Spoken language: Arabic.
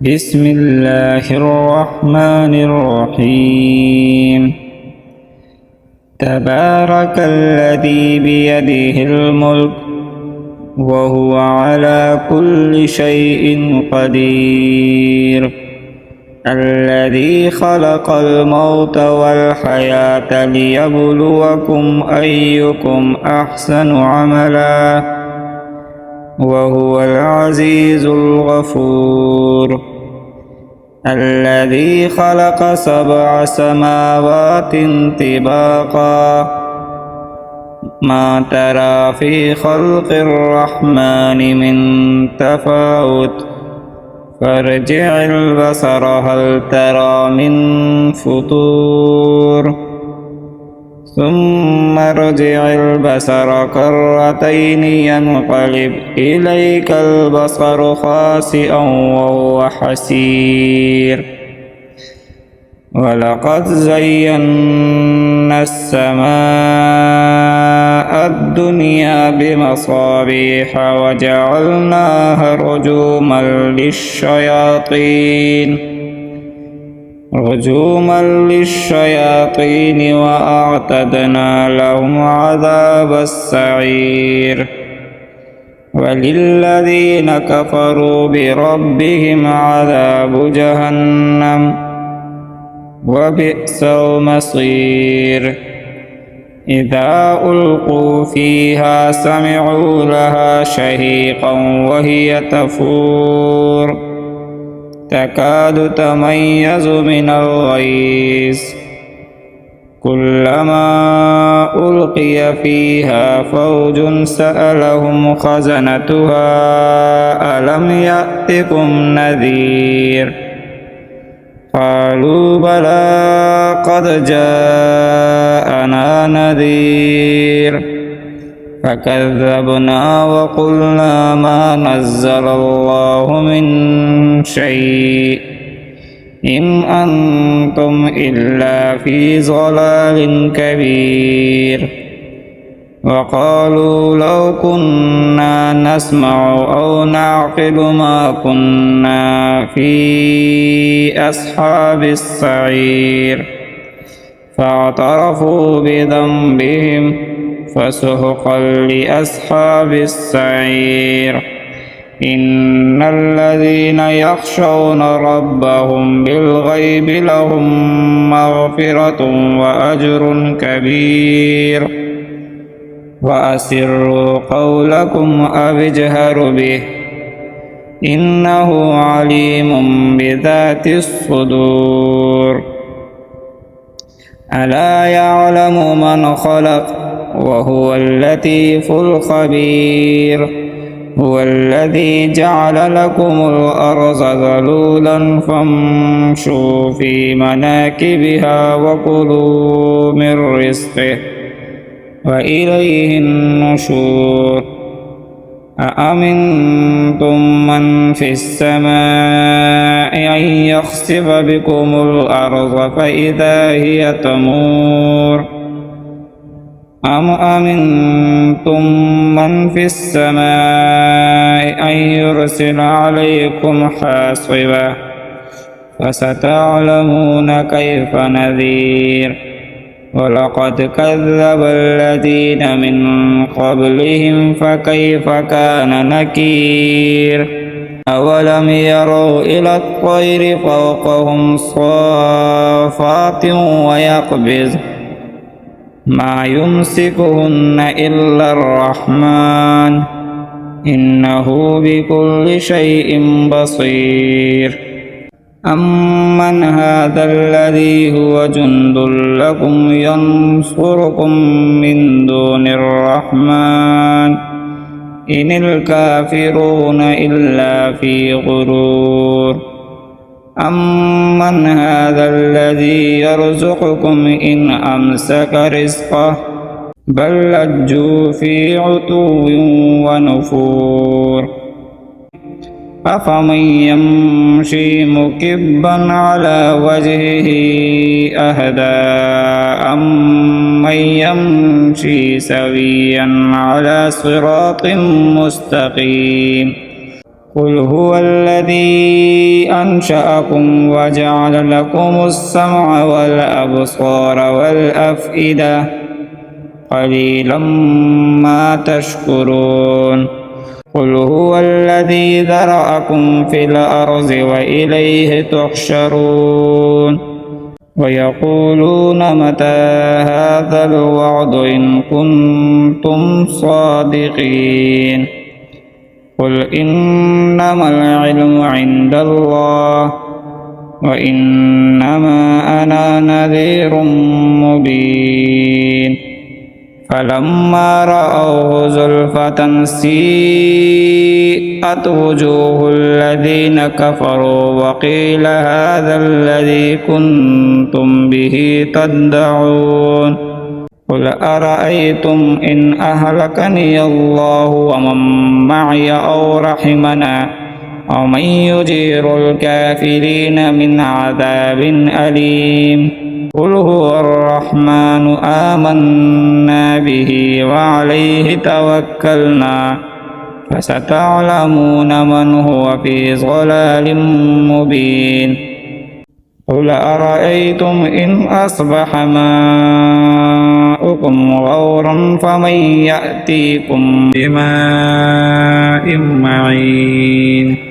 بسم الله الرحمن الرحيم. تبارك الذي بيده الملك وهو على كل شيء قدير. الذي خلق الموت والحياة ليبلوكم أيكم أحسن عملا وهو العزيز الغفور. الذي خلق 7 سماوات طباقا ما ترى في خلق الرحمن من تفاوت فارجع البصر هل ترى من فطور ثم ارجع البصر كرتين ينقلب إليك البصر خاسئا وهو حسير. ولقد زينا السماء الدنيا بمصابيح وجعلناها رجوما للشياطين وأعتدنا لهم عذاب السعير. وللذين كفروا بربهم عذاب جهنم وبئس المصير. إذا ألقوا فيها سمعوا لها شهيقا وهي تفور تكاد تميز من الغيظ كلما ألقي فيها فوج سألهم خزنتها ألم يأتكم نذير قالوا بلى قد جاءنا نذير فكذبنا وقلنا ما نزل الله من شيء إن أنتم إلا في ضلال كبير. وقالوا لو كنا نسمع أو نعقل ما كنا في أصحاب السعير فاعترفوا بذنبهم فسحقا لأصحاب السعير. إن الذين يخشون ربهم بالغيب لهم مغفرة وأجر كبير. وأسروا قولكم أو اجهروا به إنه عليم بذات الصدور. ألا يعلم من خلق وهو اللطيف الخبير. هو الذي جعل لكم الأرض ذلولا فامشوا في مناكبها وكلوا من رزقه وإليه النشور. أأمنتم من في السماء أن يخسف بكم الأرض فإذا هي تمور أم أمنتم من في السماء أن يرسل عليكم حاصبا فستعلمون كيف نذير. ولقد كذب الذين من قبلهم فكيف كان نكير. أولم يروا إلى الطير فوقهم صافات ويقبض ما يمسكهن إلا الرحمن إنه بكل شيء بصير. أمن هذا الذي هو جند لكم ينصركم من دون الرحمن إن الكافرون إلا في غرور. أمن هذا الذي يرزقكم إن أمسك رزقه بل لجوا في عتو ونفور. أفمن يمشي مكبا على وجهه أهدى أمن يمشي سويا على صراط مستقيم. قل هو الذي أنشأكم وجعل لكم السمع والأبصار والأفئدة قليلا ما تشكرون قل هو الذي ذرأكم في الأرض وإليه تحشرون ويقولون متى هذا الوعد إن كنتم صادقين قل إنما العلم عند الله وإنما أنا نذير مبين فلما رأوه زلفة سيئت وجوه الذين كفروا وقيل هذا الذي كنتم به تدعون قل أرأيتم إن أهلكني الله ومن معي أو رحمنا ومن يجير الكافرين من عذاب أليم قل هو الرحمن آمنا به وعليه توكلنا فستعلمون من هو في ضلال مبين قل أرأيتم إن أصبح ماؤكم غورا فمن يأتيكم بماء معين